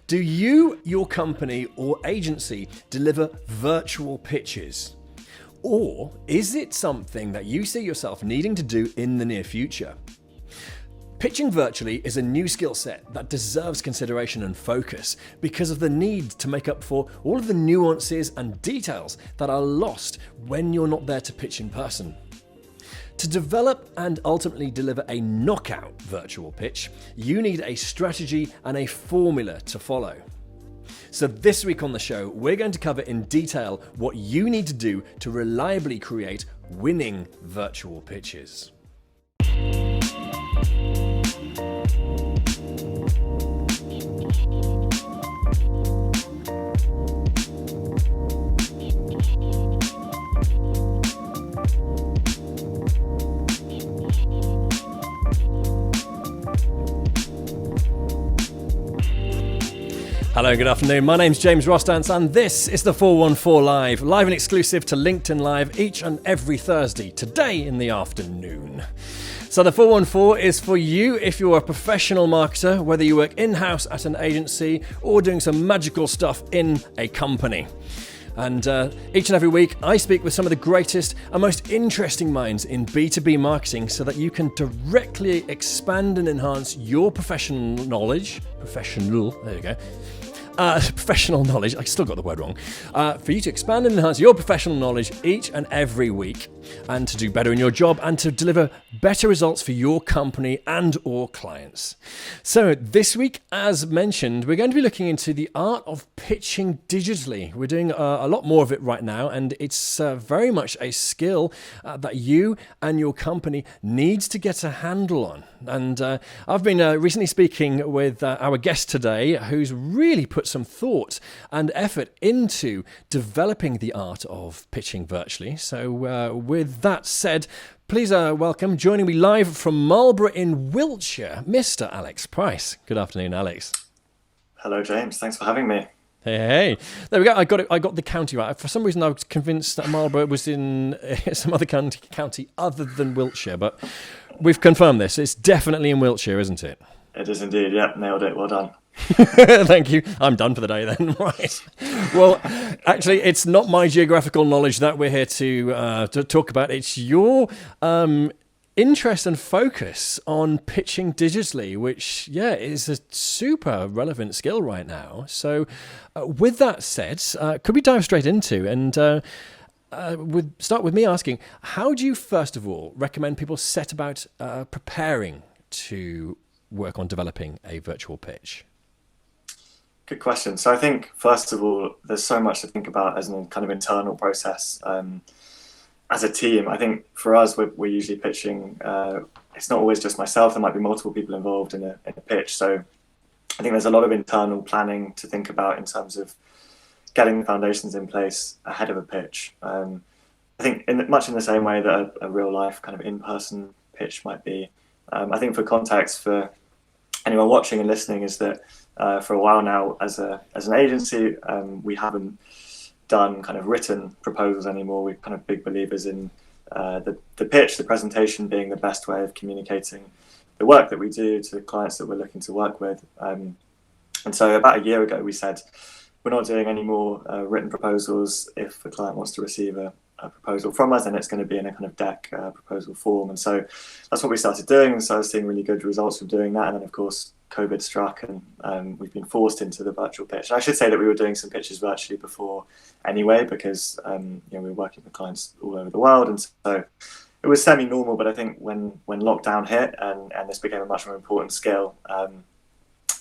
Do you, your company or agency deliver virtual pitches? Or is it something that you see yourself needing to do in the near future? Pitching virtually is a new skill set that deserves consideration and focus because of the need to make up for all of the nuances and details that are lost when you're not there to pitch in person. To develop and ultimately deliver a knockout virtual pitch, you need a strategy and a formula to follow. So this week on the show, we're going to cover in detail what you need to do to reliably create winning virtual pitches. Hello, good afternoon. My name's James Rostance and this is the 414 live and exclusive to LinkedIn Live each and every Thursday, today in the afternoon. So the 414 is for you if you're a professional marketer, whether you work in-house at an agency or doing some magical stuff in a company. And each and every week, I speak with some of the greatest and most interesting minds in B2B marketing so that you can directly expand and enhance your professional knowledge. Professional knowledge, I still got the word wrong, for you to expand and enhance your professional knowledge each and every week and to do better in your job and to deliver better results for your company and or clients. So this week, as mentioned, we're going to be looking into the art of pitching digitally. We're doing a lot more of it right now, and it's very much a skill that you and your company needs to get a handle on. And I've been recently speaking with our guest today, who's really put some thought and effort into developing the art of pitching virtually. So with that said, please welcome, joining me live from Marlborough in Wiltshire, Mr. Alex Price. Good afternoon, Alex. Hello, James. Thanks for having me. Hey, there we go. I got the county right. For some reason, I was convinced that Marlborough was in some other county other than Wiltshire, but we've confirmed this. It's definitely in Wiltshire, isn't it? It is indeed. Yeah, nailed it. Well done. Thank you. I'm done for the day then. Right. Well, actually, it's not my geographical knowledge that we're here to talk about. It's your interest and focus on pitching digitally, which, is a super relevant skill right now. So with that said, could we dive straight into and start with me asking, how do you, first of all, recommend people set about preparing to work on developing a virtual pitch? Good question. So I think, first of all, there's so much to think about as an kind of internal process. As a team, I think for us, we're usually pitching. It's not always just myself. There might be multiple people involved in a pitch. So I think there's a lot of internal planning to think about in terms of getting the foundations in place ahead of a pitch. I think much in the same way that a real life kind of in-person pitch might be. I think for context, for anyone watching and listening, is that for a while now, as an agency, we haven't done kind of written proposals anymore. We're kind of big believers in the pitch, the presentation being the best way of communicating the work that we do to the clients that we're looking to work with. And so about a year ago, we said we're not doing any more written proposals. If a client wants to receive a proposal from us, then it's going to be in a kind of deck proposal form. And so that's what we started doing. And so I was seeing really good results from doing that. And then, of course, COVID struck and we've been forced into the virtual pitch. And I should say that we were doing some pitches virtually before anyway, because we were working with clients all over the world. And so it was semi-normal. But I think when lockdown hit and this became a much more important skill,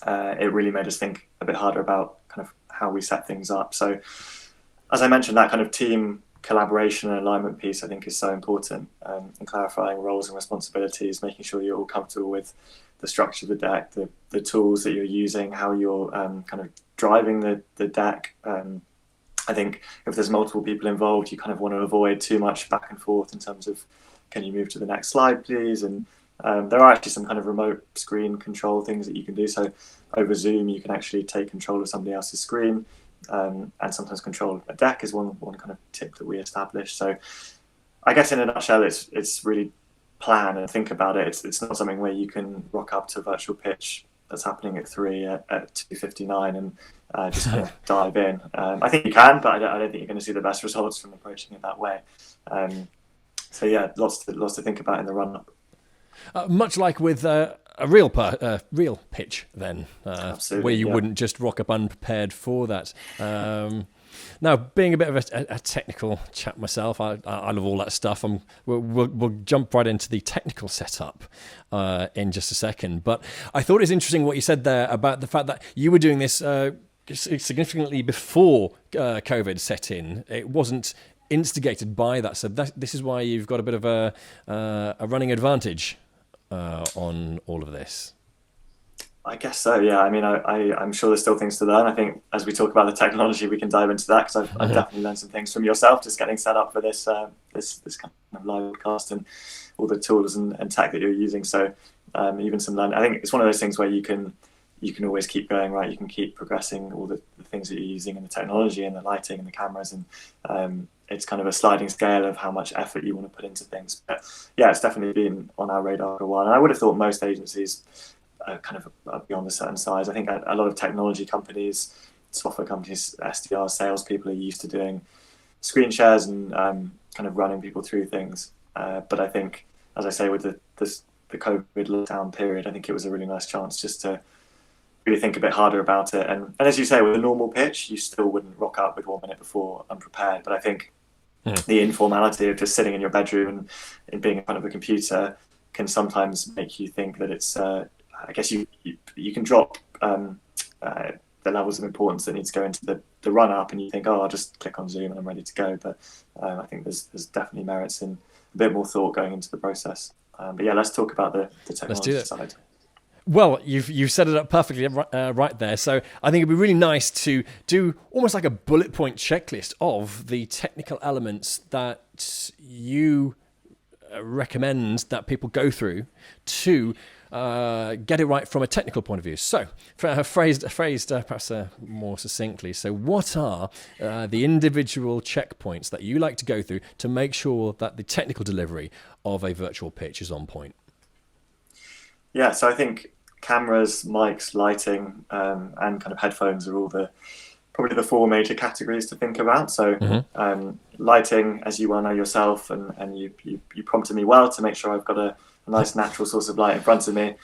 it really made us think a bit harder about kind of how we set things up. So as I mentioned, that kind of team collaboration and alignment piece, I think, is so important in clarifying roles and responsibilities, making sure you're all comfortable with the structure of the deck, the tools that you're using, how you're kind of driving the deck. I think if there's multiple people involved, you kind of want to avoid too much back and forth in terms of, can you move to the next slide, please? And there are actually some kind of remote screen control things that you can do. So over Zoom, you can actually take control of somebody else's screen. And sometimes control a deck is one kind of tip that we established. So I guess in a nutshell, it's really plan and think about it. It's not something where you can rock up to a virtual pitch that's happening at 3 at 2:59 and just kind of dive in. I think you can, but I don't think you're going to see the best results from approaching it that way. So yeah, lots to think about in the run up. Much like with a real pitch, then, where you wouldn't just rock up unprepared for that. Now, being a bit of a technical chap myself, I love all that stuff. We'll jump right into the technical setup in just a second. But I thought it was interesting what you said there about the fact that you were doing this significantly before COVID set in. It wasn't instigated by that. So this is why you've got a bit of a running advantage on all of this. I guess so, yeah. I mean, I'm sure there's still things to learn. I think as we talk about the technology, we can dive into that, because I've definitely learned some things from yourself just getting set up for this kind of live podcast and all the tools and tech that you're using. So even some learning. I think it's one of those things where you can always keep going, right? You can keep progressing all the things that you're using and the technology and the lighting and the cameras, and it's kind of a sliding scale of how much effort you want to put into things. But yeah, it's definitely been on our radar for a while. And I would have thought most agencies kind of beyond a certain size. I think a lot of technology companies, software companies, SDRs, salespeople are used to doing screen shares and kind of running people through things. But I think, as I say, with the COVID lockdown period, I think it was a really nice chance just to really think a bit harder about it. And as you say, with a normal pitch, you still wouldn't rock up with 1 minute before unprepared. But I think the informality of just sitting in your bedroom and being in front of a computer can sometimes make you think that it's I guess you can drop the levels of importance that need to go into the run up, and you think, oh, I'll just click on Zoom and I'm ready to go. But I think there's definitely merits in a bit more thought going into the process. But yeah, let's talk about the technology side. Well, you've set it up perfectly right there. So I think it'd be really nice to do almost like a bullet point checklist of the technical elements that you recommend that people go through to get it right from a technical point of view. So, phrased perhaps more succinctly. So, what are the individual checkpoints that you like to go through to make sure that the technical delivery of a virtual pitch is on point? Yeah, so I think cameras, mics, lighting, and kind of headphones are probably the four major categories to think about. So lighting, as you well know yourself, and you prompted me well to make sure I've got a nice natural source of light in front of me,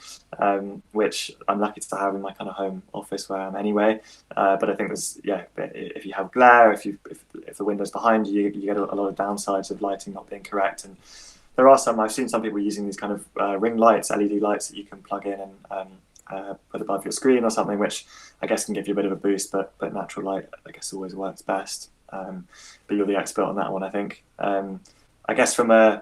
which I'm lucky to have in my kind of home office where I am anyway. But I think if you have glare, if the window's behind you, you get a lot of downsides of lighting not being correct. And there are I've seen some people using these kind of ring lights, LED lights that you can plug in and put above your screen or something, which I guess can give you a bit of a boost, but natural light, I guess, always works best. But you're the expert on that one, I think. I guess from a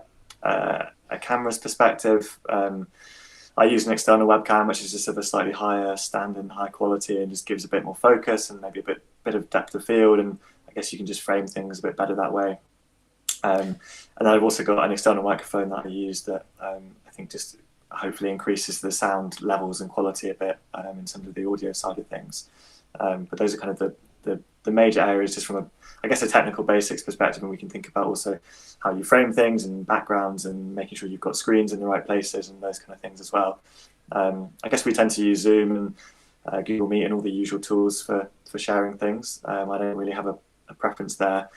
camera's perspective, I use an external webcam, which is just of a slightly higher standard and high quality, and just gives a bit more focus and maybe a bit of depth of field, and I guess you can just frame things a bit better that way. And then I've also got an external microphone that I use that I think just hopefully increases the sound levels and quality a bit in terms of the audio side of things. But those are kind of the major areas just from a technical basics perspective, and we can think about also how you frame things and backgrounds and making sure you've got screens in the right places and those kind of things as well. I guess we tend to use Zoom and Google Meet and all the usual tools for sharing things. I don't really have a preference there.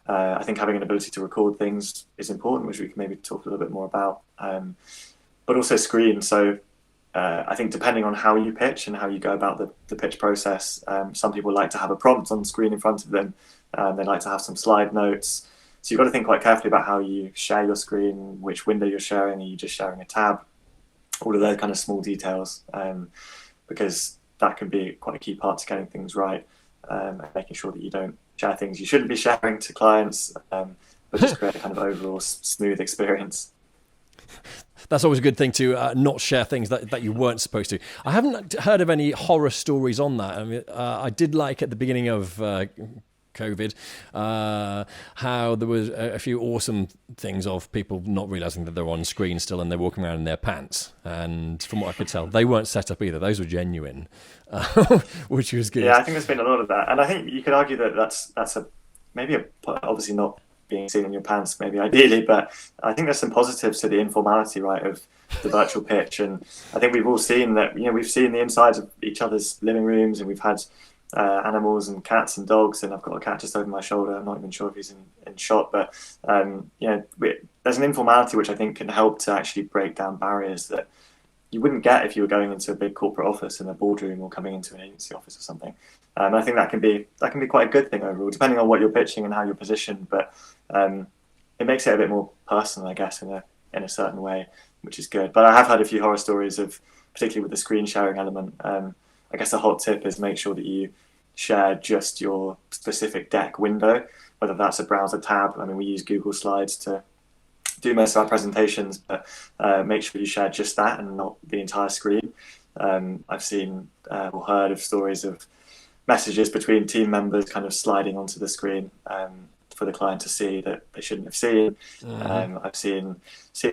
I think having an ability to record things is important, which we can maybe talk a little bit more about. But also screen. So I think depending on how you pitch and how you go about the pitch process, some people like to have a prompt on screen in front of them. They like to have some slide notes. So you've got to think quite carefully about how you share your screen, which window you're sharing. Are you just sharing a tab? All of those kind of small details, because that can be quite a key part to getting things right, and making sure that you don't share things you shouldn't be sharing to clients, but just create a kind of overall smooth experience. That's always a good thing to not share things that you weren't supposed to. I haven't heard of any horror stories on that. I mean, I did like at the beginning of COVID how there was a few awesome things of people not realizing that they're on screen still and they're walking around in their pants. And from what I could tell, they weren't set up either. Those were genuine, which was good. Yeah, I think there's been a lot of that. And I think you could argue that that's obviously not being seen in your pants, maybe ideally, but I think there's some positives to the informality, right, of the virtual pitch. And I think we've all seen that, we've seen the insides of each other's living rooms, and we've had animals and cats and dogs, and I've got a cat just over my shoulder. I'm not even sure if he's in shot, but there's an informality which I think can help to actually break down barriers that you wouldn't get if you were going into a big corporate office in a boardroom or coming into an agency office or something. And I think that can be quite a good thing overall, depending on what you're pitching and how you're positioned. But it makes it a bit more personal, I guess, in a certain way, which is good. But I have had a few horror stories of, particularly with the screen sharing element. I guess a hot tip is make sure that you share just your specific deck window, whether that's a browser tab. I mean, we use Google Slides to do most of our presentations, but make sure you share just that and not the entire screen. I've seen or heard of stories of messages between team members kind of sliding onto the screen for the client to see that they shouldn't have seen. I've seen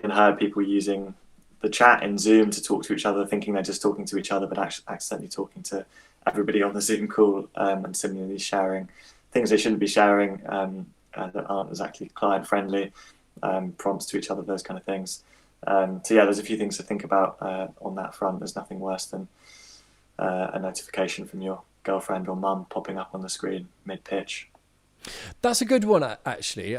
and heard people using the chat in Zoom to talk to each other, thinking they're just talking to each other, but actually accidentally talking to everybody on the Zoom call, and similarly sharing things they shouldn't be sharing that aren't exactly client friendly, prompts to each other, those kind of things. So yeah, there's a few things to think about on that front. There's nothing worse than a notification from your girlfriend or mum popping up on the screen mid-pitch. That's a good one, actually.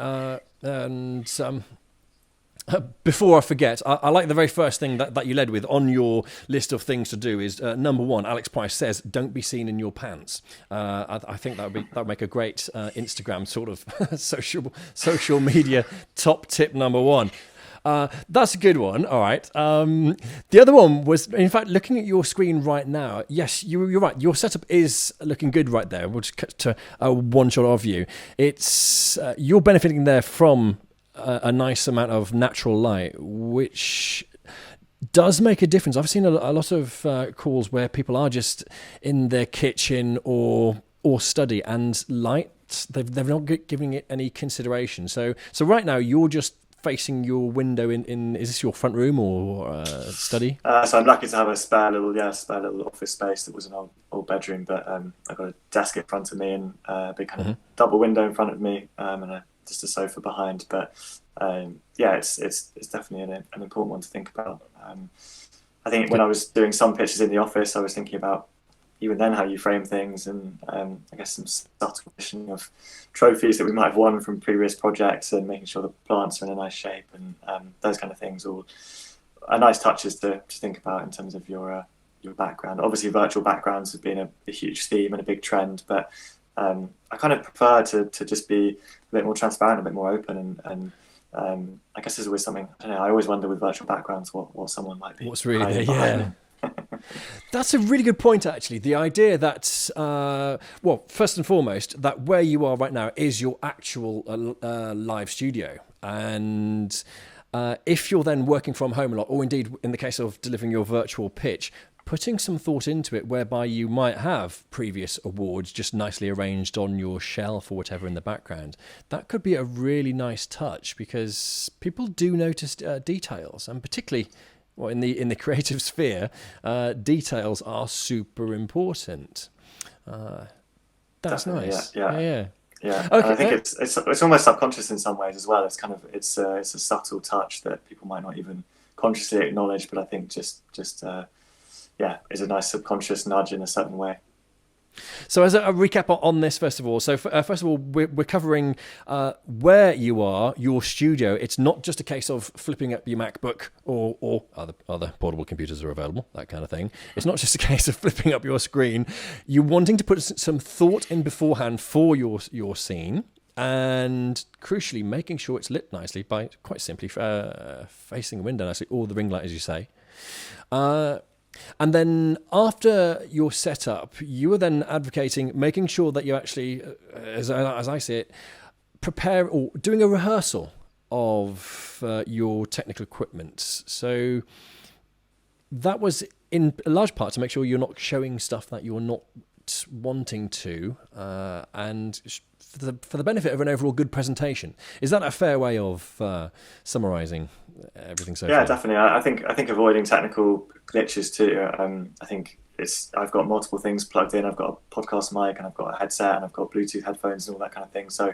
Before I forget, I like the very first thing that you led with on your list of things to do is number one. Alex Price says, "Don't be seen in your pants." I think that would make a great Instagram sort of social media top tip number one. That's a good one. All right. The other one was, in fact, looking at your screen right now. Yes, you're right. Your setup is looking good right there. We'll just cut to one shot of you. It's you're benefiting there from a nice amount of natural light, which does make a difference. I've seen a lot of calls where people are just in their kitchen or study, and light, they're not giving it any consideration. So right now you're just facing your window in is this your front room or study? So I'm lucky to have a spare little office space that was an old bedroom, but I've got a desk in front of me and a big kind of double window in front of me, and just a sofa behind. But it's definitely an important one to think about. I think when I was doing some pitches in the office, I was thinking about even then how you frame things, and I guess some subtle positioning of trophies that we might have won from previous projects, and making sure the plants are in a nice shape, and those kind of things all are nice touches to think about in terms of your background. Obviously, virtual backgrounds have been a huge theme and a big trend, but I kind of prefer to just be a bit more transparent, a bit more open, and I guess there's always something, I don't know, I always wonder with virtual backgrounds what someone might be. What's really there, yeah. That's a really good point, actually. The idea that, first and foremost, that where you are right now is your actual live studio. And if you're then working from home a lot, or indeed in the case of delivering your virtual pitch, putting some thought into it whereby you might have previous awards just nicely arranged on your shelf or whatever in the background, that could be a really nice touch, because people do notice details, and particularly in the creative sphere, details are super important. That's definitely, nice. Yeah. Okay. And I think it's almost subconscious in some ways as well. It's kind of it's a subtle touch that people might not even consciously acknowledge, but I think just is a nice subconscious nudge in a certain way. So as a recap on this, first of all, first of all, we're covering where you are, your studio. It's not just a case of flipping up your MacBook or other portable computers are available, that kind of thing. It's not just a case of flipping up your screen. You're wanting to put some thought in beforehand for your scene, and crucially making sure it's lit nicely by quite simply facing a window nicely, or the ring light, as you say. And then after your setup, you are then advocating making sure that you actually, as I see it, prepare or doing a rehearsal of your technical equipment. So that was in a large part to make sure you're not showing stuff that you're not wanting to, and for the benefit of an overall good presentation. Is that a fair way of summarising everything so far? Yeah, definitely. I think avoiding technical glitches too. I think I've got multiple things plugged in. I've got a podcast mic and I've got a headset and I've got Bluetooth headphones and all that kind of thing. So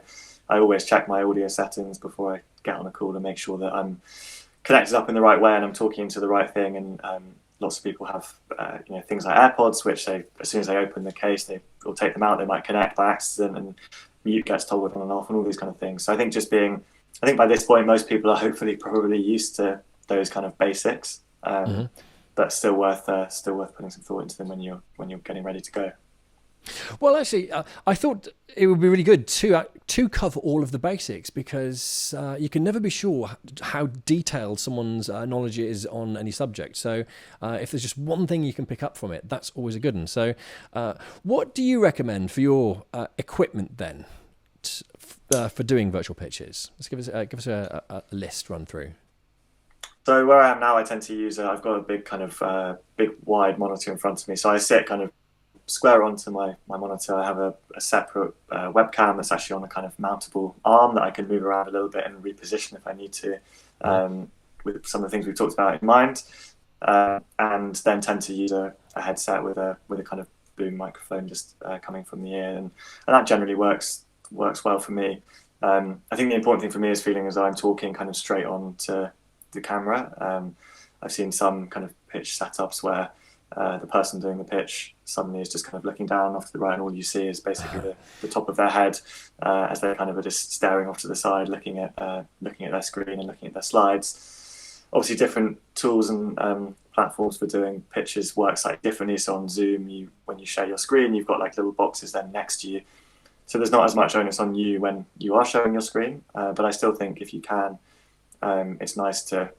I always check my audio settings before I get on a call to make sure that I'm connected up in the right way and I'm talking into the right thing. And lots of people have things like AirPods, which as soon as they open the case, they will take them out. They might connect by accident and mute gets toggled on and off and all these kind of things. So I think I think by this point most people are hopefully probably used to those kind of basics. But still worth putting some thought into them when you're getting ready to go. Well, actually, I thought it would be really good to cover all of the basics, because you can never be sure how detailed someone's knowledge is on any subject. So if there's just one thing you can pick up from it, that's always a good one. So what do you recommend for your equipment then for doing virtual pitches? Let's give us a list run through. So where I am now, I tend to use I've got a big kind of big wide monitor in front of me. So I sit kind of square onto my monitor. I have a separate webcam that's actually on a kind of mountable arm that I can move around a little bit and reposition if I need to, with some of the things we've talked about in mind. And then tend to use a headset with a kind of boom microphone just coming from the ear, and that generally works well for me. I think the important thing for me is feeling as though I'm talking kind of straight on to the camera. I've seen some kind of pitch setups where the person doing the pitch suddenly is just kind of looking down off to the right, and all you see is basically the top of their head as they kind of are just staring off to the side, looking at their screen and looking at their slides. Obviously, different tools and platforms for doing pitches work slightly differently. So on Zoom, when you share your screen, you've got like little boxes then next to you. So there's not as much onus on you when you are showing your screen. But I still think if you can, it's nice to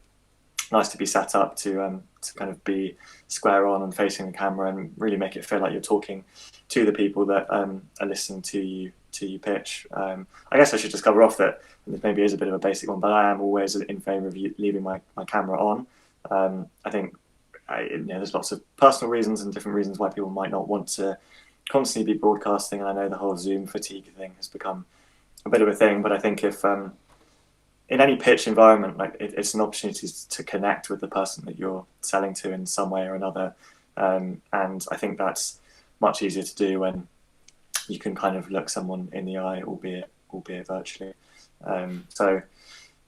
be set up to kind of be square on and facing the camera and really make it feel like you're talking to the people that are listening to you pitch. I guess I should just cover off that this maybe is a bit of a basic one, but I am always in favour of leaving my camera on. I think there's lots of personal reasons and different reasons why people might not want to constantly be broadcasting, and I know the whole Zoom fatigue thing has become a bit of a thing, but I think if in any pitch environment, like it's an opportunity to connect with the person that you're selling to in some way or another, and I think that's much easier to do when you can kind of look someone in the eye, albeit virtually. So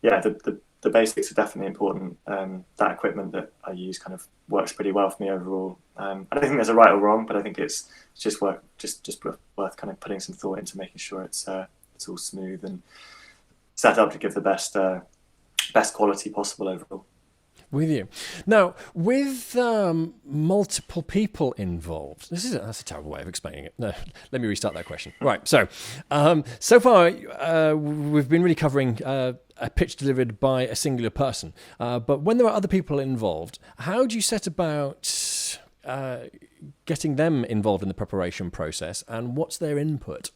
yeah, the basics are definitely important. That equipment that I use kind of works pretty well for me overall. I don't think there's a right or wrong, but I think it's just worth kind of putting some thought into making sure it's all smooth and set up to give the best quality possible overall. With you. Now, with multiple people involved, that's a terrible way of explaining it. No, let me restart that question. Right, so far we've been really covering a pitch delivered by a singular person. But when there are other people involved, how do you set about getting them involved in the preparation process, and what's their input?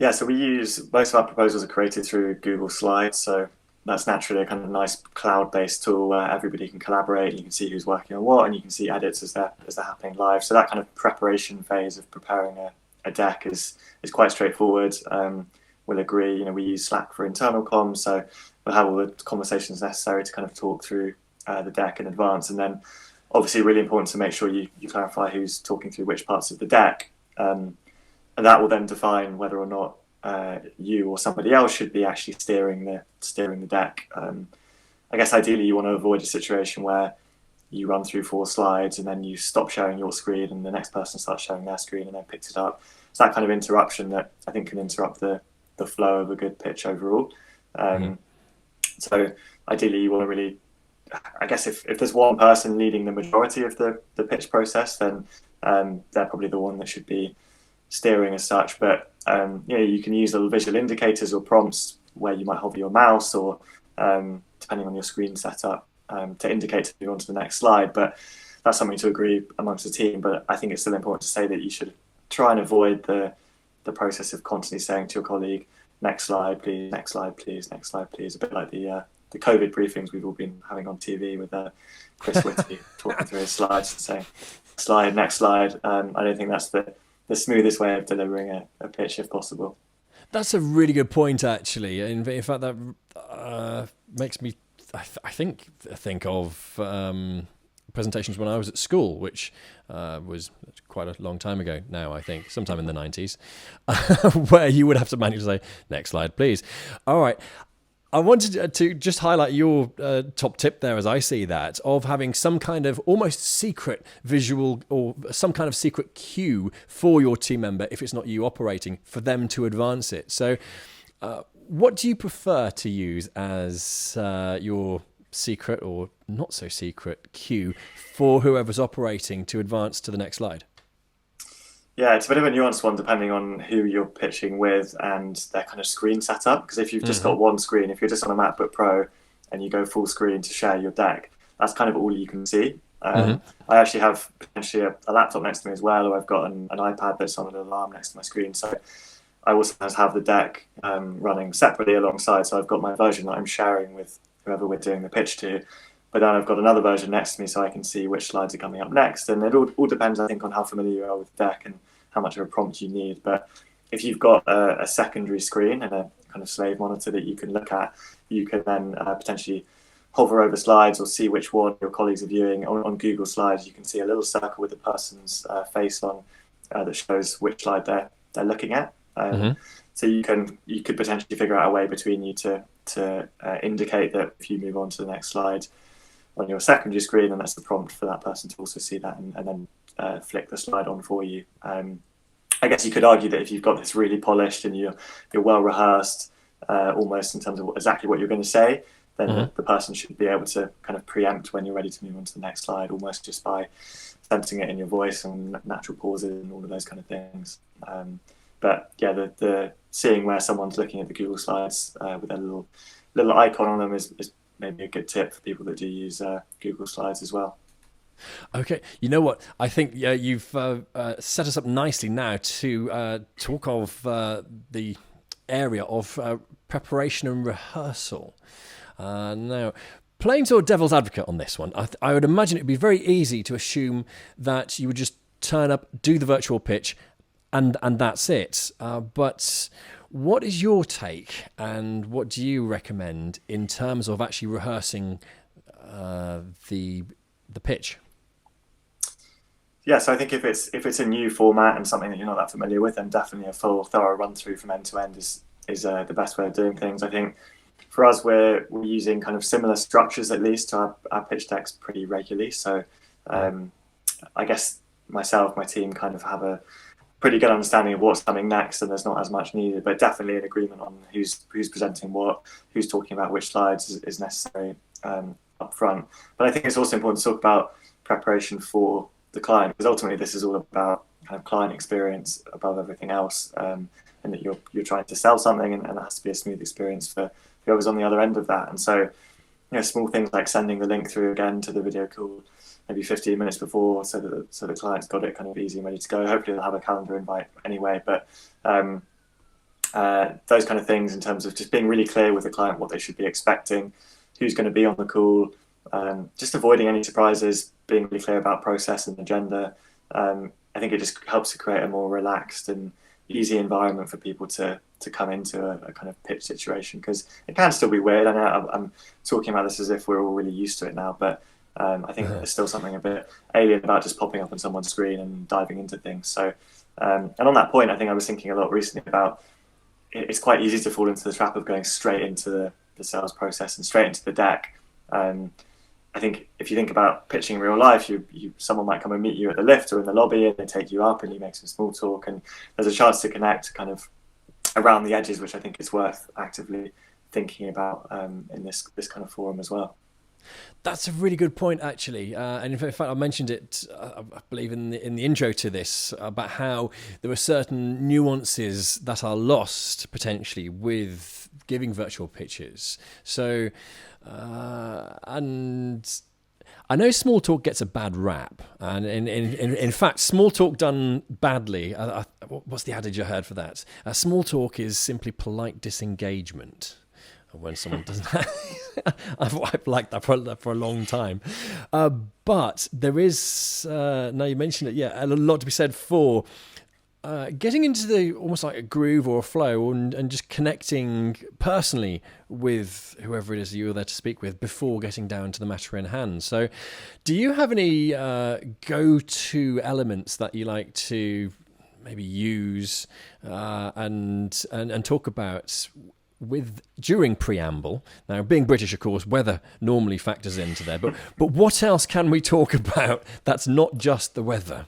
Yeah, so most of our proposals are created through Google Slides, so that's naturally a kind of nice cloud-based tool where everybody can collaborate. You can see who's working on what, and you can see edits as they're happening live. So that kind of preparation phase of preparing a deck is quite straightforward. We'll agree. We use Slack for internal comms, so we'll have all the conversations necessary to kind of talk through the deck in advance, and then obviously really important to make sure you clarify who's talking through which parts of the deck. And that will then define whether or not you or somebody else should be actually steering the deck. I guess ideally you want to avoid a situation where you run through 4 slides and then you stop sharing your screen and the next person starts sharing their screen and then picks it up. It's that kind of interruption that I think can interrupt the flow of a good pitch overall. So ideally you want to really, I guess if there's one person leading the majority of the pitch process, then they're probably the one that should be steering as such, but you can use little visual indicators or prompts where you might hover your mouse or depending on your screen setup to indicate to move on to the next slide. But that's something to agree amongst the team. But I think it's still important to say that you should try and avoid the process of constantly saying to your colleague, next slide please, next slide please, next slide please, a bit like the COVID briefings we've all been having on TV with Chris Whitty talking through his slides and saying slide, next slide. I don't think that's the smoothest way of delivering a pitch if possible. That's a really good point, actually. In fact, that makes me, I think of presentations when I was at school, which was quite a long time ago now, I think, sometime in the 90s, where you would have to manually say, next slide, please. All right. I wanted to just highlight your top tip there, as I see that, of having some kind of almost secret visual or some kind of secret cue for your team member, if it's not you operating, for them to advance it. So what do you prefer to use as your secret or not so secret cue for whoever's operating to advance to the next slide? Yeah, it's a bit of a nuanced one depending on who you're pitching with and their kind of screen setup. Because if you've just got one screen, if you're just on a MacBook Pro and you go full screen to share your deck, that's kind of all you can see. I actually have potentially a laptop next to me as well, or I've got an iPad that's on an alarm next to my screen. So I also have the deck running separately alongside. So I've got my version that I'm sharing with whoever we're doing the pitch to. But then I've got another version next to me so I can see which slides are coming up next. And it all depends, I think, on how familiar you are with the deck and how much of a prompt you need. But if you've got a secondary screen and a kind of slave monitor that you can look at, you can then potentially hover over slides or see which one your colleagues are viewing. On Google Slides, you can see a little circle with the person's face on that shows which slide they're looking at. So you could potentially figure out a way between you to indicate that if you move on to the next slide on your secondary screen, and that's the prompt for that person to also see that and then flick the slide on for you. I guess you could argue that if you've got this really polished and you're well rehearsed, almost in terms of exactly what you're going to say, then the person should be able to kind of preempt when you're ready to move on to the next slide, almost just by sensing it in your voice and natural pauses and all of those kind of things. But yeah, the seeing where someone's looking at the Google Slides with a little icon on them is maybe a good tip for people that do use Google Slides as well. Okay, you know what? I think you've set us up nicely now to talk of the area of preparation and rehearsal. Now, playing sort of devil's advocate on this one, I would imagine it would be very easy to assume that you would just turn up, do the virtual pitch, and that's it. But what is your take, and what do you recommend in terms of actually rehearsing the pitch? Yeah, so I think if it's a new format and something that you're not that familiar with, then definitely a full, thorough run through from end to end is the best way of doing things. I think for us, we're using kind of similar structures at least to our pitch decks pretty regularly. So I guess myself, my team kind of have a pretty good understanding of what's coming next, and there's not as much needed, but definitely an agreement on who's presenting what, who's talking about which slides is necessary up front. But I think it's also important to talk about preparation for the client, because ultimately this is all about kind of client experience above everything else, and that you're trying to sell something, and it has to be a smooth experience for whoever's on the other end of that. And so, small things like sending the link through again to the video call maybe 15 minutes before, so the client's got it kind of easy and ready to go. Hopefully they'll have a calendar invite anyway, but those kind of things in terms of just being really clear with the client what they should be expecting, who's going to be on the call, just avoiding any surprises, being really clear about process and agenda. I think it just helps to create a more relaxed and easy environment for people to come into a kind of pitch situation, because it can still be weird. I know I'm talking about this as if we're all really used to it now, but I think there's still something a bit alien about just popping up on someone's screen and diving into things. So, and on that point, I think I was thinking a lot recently about it's quite easy to fall into the trap of going straight into the sales process and straight into the deck. I think if you think about pitching in real life, someone might come and meet you at the lift or in the lobby, and they take you up and you make some small talk, and there's a chance to connect kind of around the edges, which I think is worth actively thinking about in this kind of forum as well. That's a really good point, actually. And in fact, I mentioned it, I believe, in the intro to this, about how there are certain nuances that are lost potentially with giving virtual pitches. So, and I know small talk gets a bad rap, and in fact, small talk done badly. What's the adage I heard for that? Small talk is simply polite disengagement. When someone doesn't I've liked that for a long time. But there is, now you mentioned it, a lot to be said for getting into the almost like a groove or a flow, and just connecting personally with whoever it is you're there to speak with before getting down to the matter in hand. So do you have any go-to elements that you like to maybe use and talk about during preamble? Now, being British, of course, weather normally factors into there, but what else can we talk about that's not just the weather?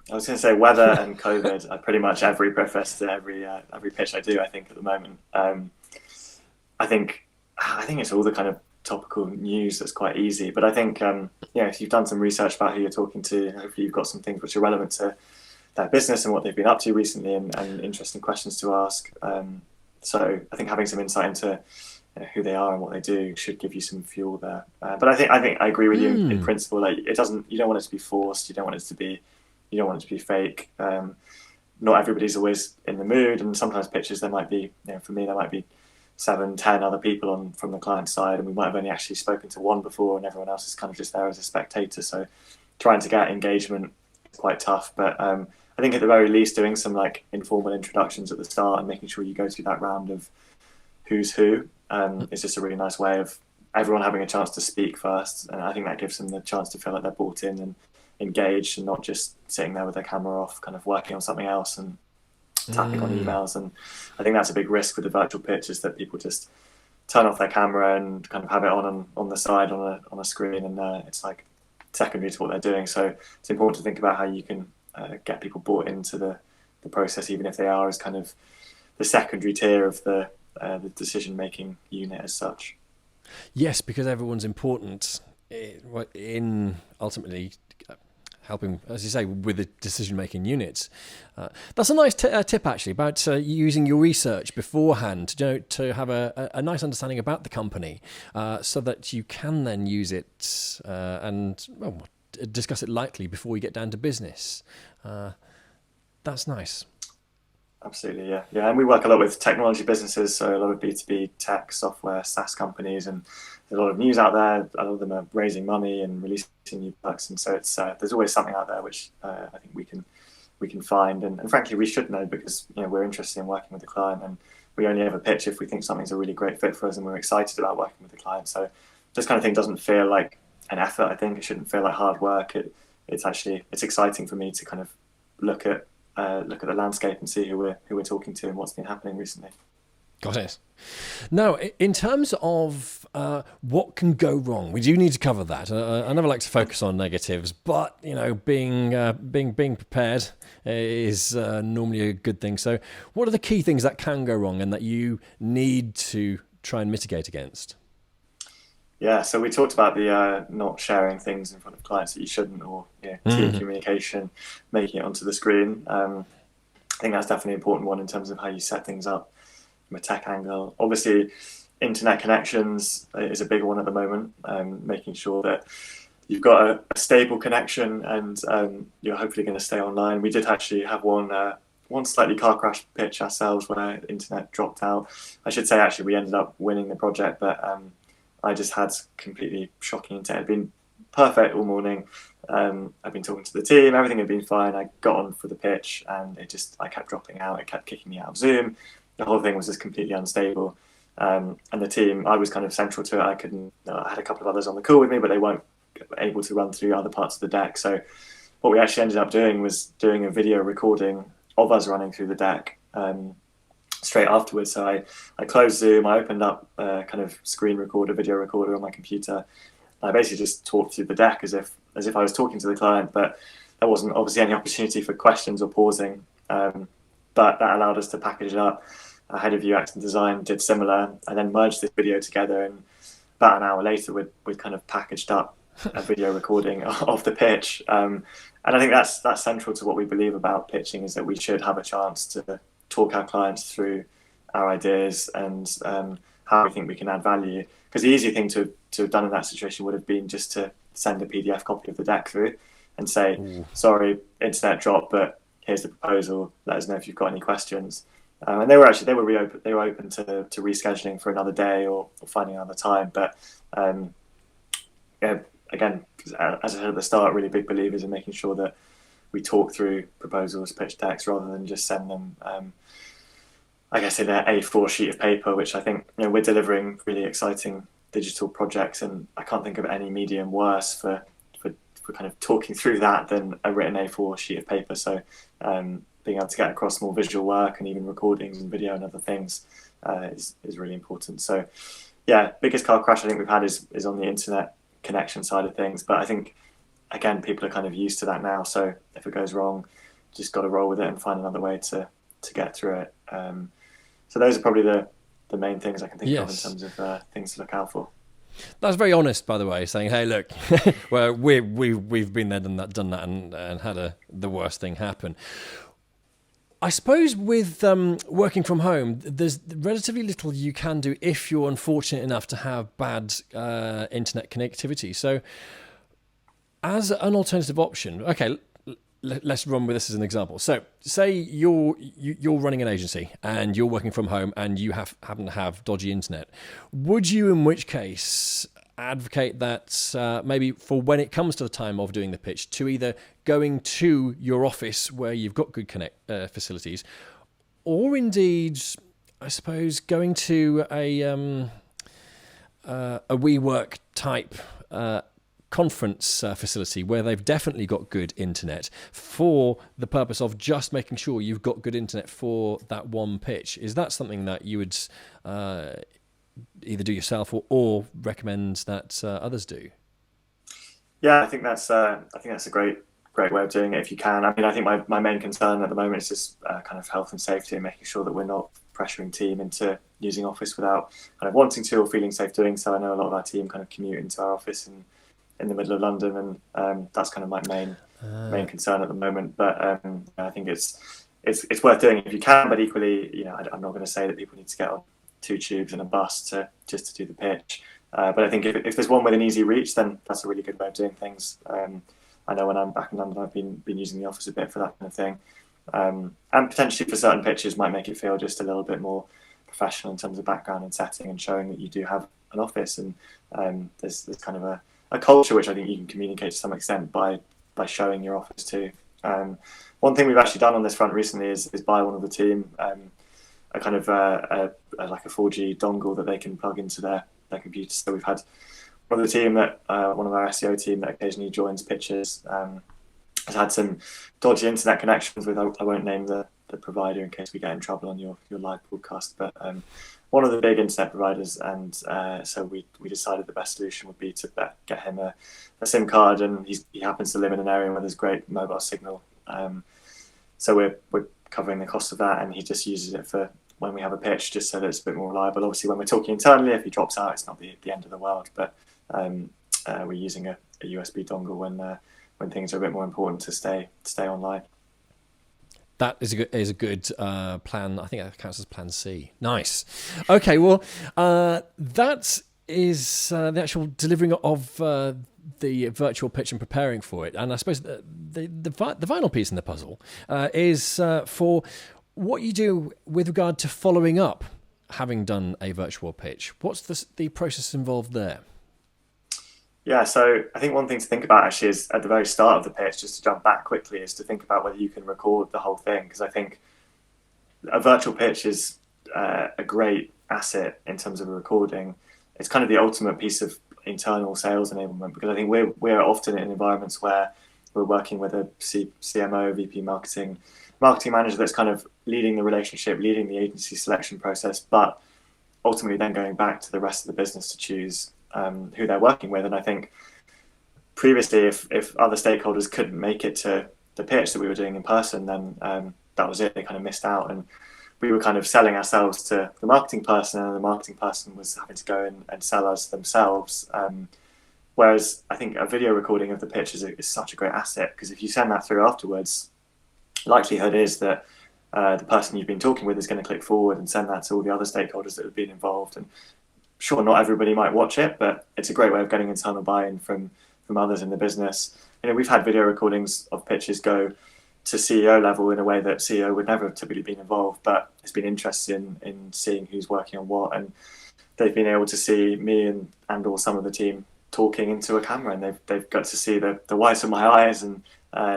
I was going to say weather and COVID. I pretty much every preface to every pitch I do, I think, at the moment. I think it's all the kind of topical news that's quite easy. But I think if you've done some research about who you're talking to, hopefully you've got some things which are relevant to their business and what they've been up to recently, and interesting questions to ask. So I think having some insight into who they are and what they do should give you some fuel there. But I think I agree with you in principle. Like, you don't want it to be forced. You don't want it to be fake. Not everybody's always in the mood, and sometimes pitches there might be, for me, there might be 7-10 other people from the client side, and we might have only actually spoken to one before, and everyone else is kind of just there as a spectator. So trying to get engagement is quite tough. But I think at the very least, doing some like informal introductions at the start and making sure you go through that round of who's who is just a really nice way of everyone having a chance to speak first, and I think that gives them the chance to feel like they're brought in and engaged, and not just sitting there with their camera off, kind of working on something else and tapping on emails. And I think that's a big risk with the virtual pitch, is that people just turn off their camera and kind of have it on the side on a screen, and it's like secondary to what they're doing. So it's important to think about how you can get people brought into the process, even if they are as kind of the secondary tier of the decision-making unit as such. Yes, because everyone's important in ultimately helping, as you say, with the decision-making units. That's a nice tip, actually, about using your research beforehand to have a nice understanding about the company, so that you can then use it and discuss it lightly before we get down to business. That's nice. Absolutely, yeah. And we work a lot with technology businesses, so a lot of B2B tech, software, SaaS companies, and there's a lot of news out there. A lot of them are raising money and releasing new products, and so it's there's always something out there which I think we can find, and frankly we should know, because we're interested in working with the client, and we only ever pitch if we think something's a really great fit for us and we're excited about working with the client. So this kind of thing doesn't feel like an effort. I think it shouldn't feel like hard work. It's exciting for me to kind of look at the landscape and see who we're talking to and what's been happening recently. Got it. Now, in terms of what can go wrong, we do need to cover that. I never like to focus on negatives, but being prepared is normally a good thing. So, what are the key things that can go wrong and that you need to try and mitigate against? Yeah, so we talked about the not sharing things in front of clients that you shouldn't, or team communication, making it onto the screen. I think that's definitely an important one in terms of how you set things up from a tech angle. Obviously, internet connections is a big one at the moment, making sure that you've got a stable connection and you're hopefully going to stay online. We did actually have one slightly car crash pitch ourselves where the internet dropped out. I should say, actually, we ended up winning the project, but I just had completely shocking internet. It had been perfect all morning. I've been talking to the team, everything had been fine. I got on for the pitch and I kept dropping out. It kept kicking me out of Zoom. The whole thing was just completely unstable. And the team, I was kind of central to it. I had a couple of others on the call with me, but they weren't able to run through other parts of the deck. So what we actually ended up doing was doing a video recording of us running through the deck straight afterwards. So I closed Zoom, I opened up a kind of screen recorder, video recorder on my computer. I basically just talked through the deck as if I was talking to the client, but there wasn't obviously any opportunity for questions or pausing. But that allowed us to package it up. Our head of UX and design did similar, and then merged this video together. And about an hour later, we'd kind of packaged up a video recording of the pitch. And I think that's central to what we believe about pitching, is that we should have a chance to talk our clients through our ideas and how we think we can add value. Because the easy thing to have done in that situation would have been just to send a PDF copy of the deck through and say, sorry, internet dropped, but here's the proposal. Let us know if you've got any questions. And they were open to rescheduling for another day or finding another time. But again, as I said at the start, really big believers in making sure that we talk through proposals, pitch decks, rather than just send them, I guess, in an A4 sheet of paper, which I think, we're delivering really exciting digital projects, and I can't think of any medium worse for kind of talking through that than a written A4 sheet of paper. So being able to get across more visual work and even recordings and video and other things is really important. So yeah, biggest car crash I think we've had is on the internet connection side of things. But I think, again, people are kind of used to that now. So if it goes wrong, just got to roll with it and find another way to get through it. So those are probably the main things I can think of in terms of things to look out for. That's very honest, by the way, saying, "Hey, look, well, we've been there, done that, and had the worst thing happen." I suppose with working from home, there's relatively little you can do if you're unfortunate enough to have bad internet connectivity. So, as an alternative option, okay, let's run with this as an example. So, say you're running an agency and you're working from home and you happen to have dodgy internet. Would you, in which case, advocate that maybe for when it comes to the time of doing the pitch, to either going to your office where you've got good facilities, or indeed, I suppose, going to a WeWork type conference facility where they've definitely got good internet for the purpose of just making sure you've got good internet for that one pitch? Is that something that you would either do yourself or recommend that others do? Yeah, I think that's a great way of doing it if you can. I mean, I think my main concern at the moment is just kind of health and safety and making sure that we're not pressuring team into using office without kind of wanting to or feeling safe doing so. I know a lot of our team kind of commute into our office in the middle of London, and that's kind of my main concern at the moment. But I think it's worth doing if you can. But equally, I'm not going to say that people need to get on 2 tubes and a bus just to do the pitch. But I think if there's one with an easy reach, then that's a really good way of doing things. I know when I'm back in London, I've been using the office a bit for that kind of thing. And potentially for certain pitches might make it feel just a little bit more professional in terms of background and setting and showing that you do have an office. And there's kind of a culture which I think you can communicate to some extent by showing your office too. One thing we've actually done on this front recently is buy one of the team a kind of like a 4G dongle that they can plug into their computer. So we've had one of the team one of our SEO team that occasionally joins pitches has had some dodgy internet connections with, I won't name the provider in case we get in trouble on your live broadcast, but one of the big internet providers, and so we decided the best solution would be to get him a SIM card, and he happens to live in an area where there's great mobile signal, so we're covering the cost of that, and he just uses it for when we have a pitch, just so that it's a bit more reliable. Obviously, when we're talking internally, if he drops out, it's not the end of the world, but we're using a USB dongle when things are a bit more important to stay online. That is a good plan. I think that counts as Plan C. Nice. Okay, well, that is the actual delivering of the virtual pitch and preparing for it. And I suppose the final piece in the puzzle is for what you do with regard to following up, having done a virtual pitch. What's the process involved there? Yeah, so I think one thing to think about actually is at the very start of the pitch, just to jump back quickly, is to think about whether you can record the whole thing. Because I think a virtual pitch is a great asset in terms of a recording. It's kind of the ultimate piece of internal sales enablement, because I think we're often in environments where we're working with a CMO, VP marketing manager that's kind of leading the relationship, leading the agency selection process, but ultimately then going back to the rest of the business to choose who they're working with. And I think previously, if other stakeholders couldn't make it to the pitch that we were doing in person, then that was it. They kind of missed out, and we were kind of selling ourselves to the marketing person, and the marketing person was having to go and sell us themselves. Whereas I think a video recording of the pitch is such a great asset, because if you send that through afterwards, likelihood is that the person you've been talking with is going to click forward and send that to all the other stakeholders that have been involved. And sure, not everybody might watch it, but it's a great way of getting internal buy-in from others in the business. We've had video recordings of pitches go to CEO level in a way that CEO would never have typically been involved, but it's been interesting in seeing who's working on what, and they've been able to see me and or some of the team talking into a camera, and they've got to see the whites of my eyes and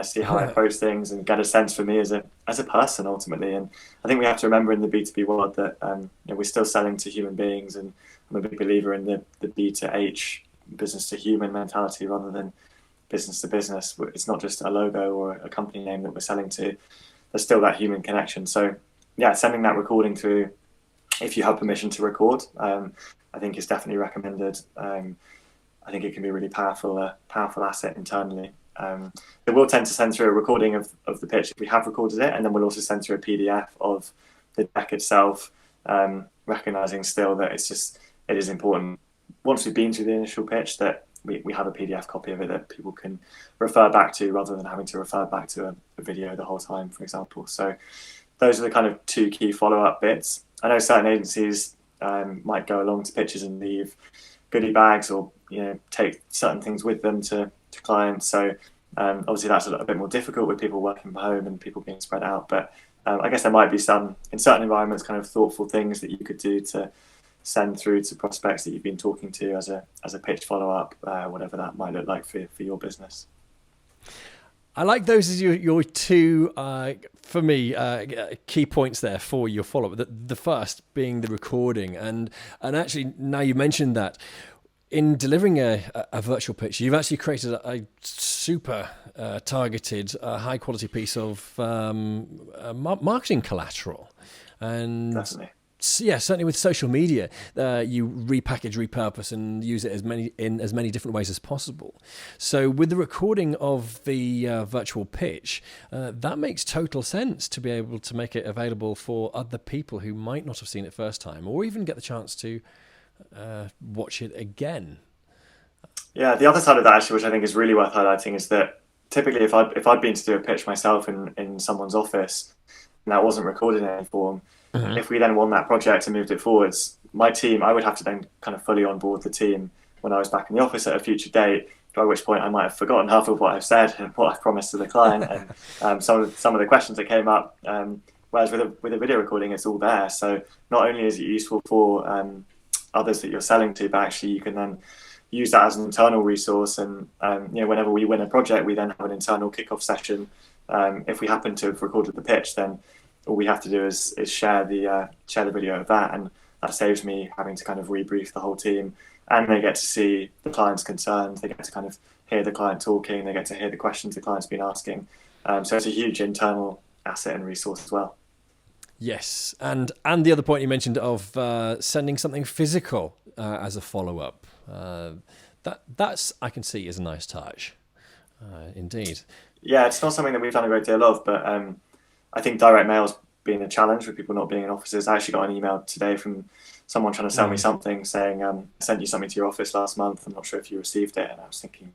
see how I approach things, and get a sense for me as a person ultimately. And I think we have to remember in the B2B world that we're still selling to human beings, and I'm a big believer in the B to H, business to human mentality rather than business to business. It's not just a logo or a company name that we're selling to. There's still that human connection. So yeah, sending that recording through, if you have permission to record, I think is definitely recommended. I think it can be a really powerful asset internally. It will tend to send through a recording of the pitch if we have recorded it, and then we'll also send through a PDF of the deck itself, recognizing still that it is important, once we've been through the initial pitch, that we have a PDF copy of it that people can refer back to, rather than having to refer back to a video the whole time, for example. So those are the kind of two key follow-up bits. I know certain agencies might go along to pitches and leave goodie bags, or take certain things with them to clients. So obviously that's a bit more difficult with people working from home and people being spread out. But I guess there might be some, in certain environments, kind of thoughtful things that you could do to send through to prospects that you've been talking to as a pitch follow-up, whatever that might look like for your business. I like those as your two, for me, key points there for your follow-up. The first being the recording. And actually, now you mentioned that, in delivering a virtual pitch, you've actually created a super targeted, high-quality piece of marketing collateral. And definitely. Yeah, certainly with social media, you repackage, repurpose, and use it in as many different ways as possible. So with the recording of the virtual pitch, that makes total sense to be able to make it available for other people who might not have seen it first time, or even get the chance to watch it again. Yeah, the other side of that, actually, which I think is really worth highlighting, is that typically if I'd been to do a pitch myself in someone's office and that wasn't recorded in any form, if we then won that project and moved it forwards, my team, I would have to then kind of fully onboard the team when I was back in the office at a future date, by which point I might have forgotten half of what I've said and what I've promised to the client, and some of the questions that came up. Whereas with a video recording, it's all there. So not only is it useful for others that you're selling to, but actually you can then use that as an internal resource. And whenever we win a project, we then have an internal kickoff session. If we happen to have recorded the pitch, then all we have to do is share the video of that, and that saves me having to kind of rebrief the whole team. And they get to see the client's concerns, they get to kind of hear the client talking, they get to hear the questions the client's been asking. So it's a huge internal asset and resource as well. Yes, and the other point you mentioned of sending something physical as a follow-up, that's, I can see, is a nice touch, indeed. Yeah, it's not something that we've done a great deal of, but I think direct mail's been a challenge with people not being in offices. I actually got an email today from someone trying to sell me something, saying, I sent you something to your office last month, I'm not sure if you received it. And I was thinking,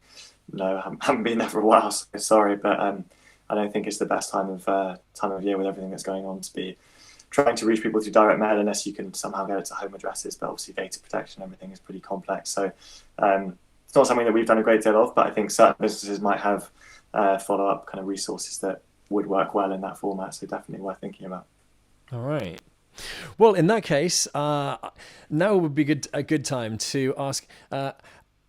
no, I haven't been there for a while, so sorry, but I don't think it's the best time of year with everything that's going on to be trying to reach people through direct mail, unless you can somehow get it to home addresses. But obviously data protection, everything is pretty complex. So it's not something that we've done a great deal of, but I think certain businesses might have follow-up kind of resources that would work well in that format. So definitely worth thinking about. All right. Well, in that case, now would be a good time to ask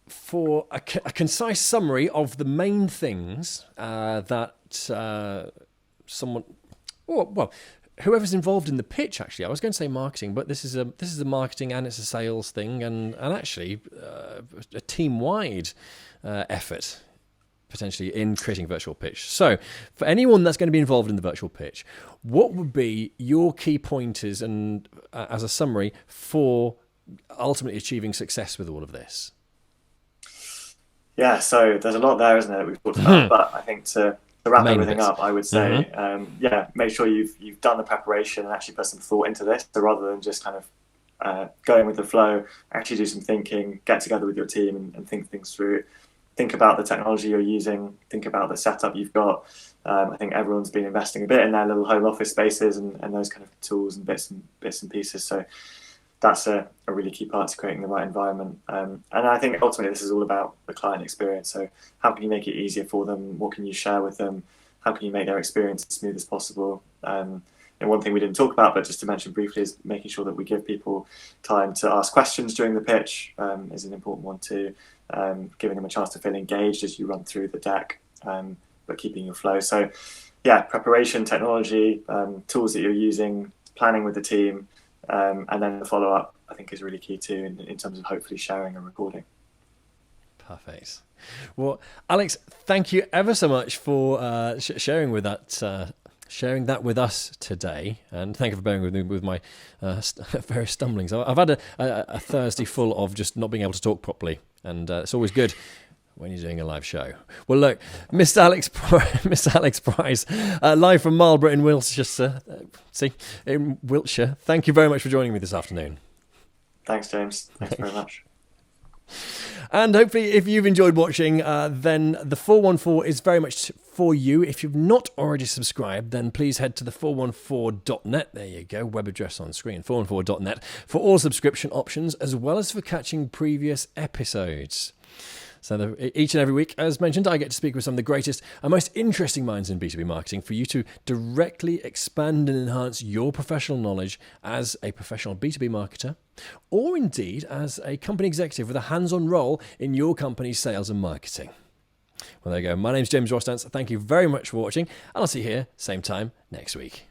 for a concise summary of the main things that someone, whoever's involved in the pitch. Actually, I was going to say marketing, but this is a marketing and it's a sales thing, and actually a team-wide effort, potentially, in creating a virtual pitch. So for anyone that's going to be involved in the virtual pitch, what would be your key pointers and as a summary for ultimately achieving success with all of this? Yeah, so there's a lot there, isn't there, that we've talked about, but I think to wrap everything up, I would say, make sure you've done the preparation and actually put some thought into this. So rather than just kind of going with the flow, actually do some thinking, get together with your team and think things through. Think about the technology you're using, think about the setup you've got. I think everyone's been investing a bit in their little home office spaces and those kind of tools and bits and pieces. So that's a really key part to creating the right environment. And I think ultimately this is all about the client experience. So how can you make it easier for them? What can you share with them? How can you make their experience as smooth as possible? And one thing we didn't talk about, but just to mention briefly, is making sure that we give people time to ask questions during the pitch is an important one too. Giving them a chance to feel engaged as you run through the deck. but keeping your flow. So yeah, preparation, technology, tools that you're using, planning with the team, and then the follow-up, I think, is really key too in terms of hopefully sharing and recording. Perfect. Well, Alex, thank you ever so much for sharing that with us today, and thank you for bearing with me with my various stumblings. I've had a Thursday full of just not being able to talk properly, and it's always good when you're doing a live show. Well, look, Mr. Alex Price, live from Marlborough in Wiltshire. In Wiltshire. Thank you very much for joining me this afternoon. Thanks, James. Thanks very much. And hopefully, if you've enjoyed watching, then the 414 is very much for you. If you've not already subscribed, then please head to the 414.net. There you go, web address on screen, 414.net, for all subscription options, as well as for catching previous episodes. So each and every week, as mentioned, I get to speak with some of the greatest and most interesting minds in B2B marketing for you to directly expand and enhance your professional knowledge as a professional B2B marketer, or indeed as a company executive with a hands-on role in your company's sales and marketing. Well, there you go. My name's James Rostance. Thank you very much for watching, and I'll see you here, same time next week.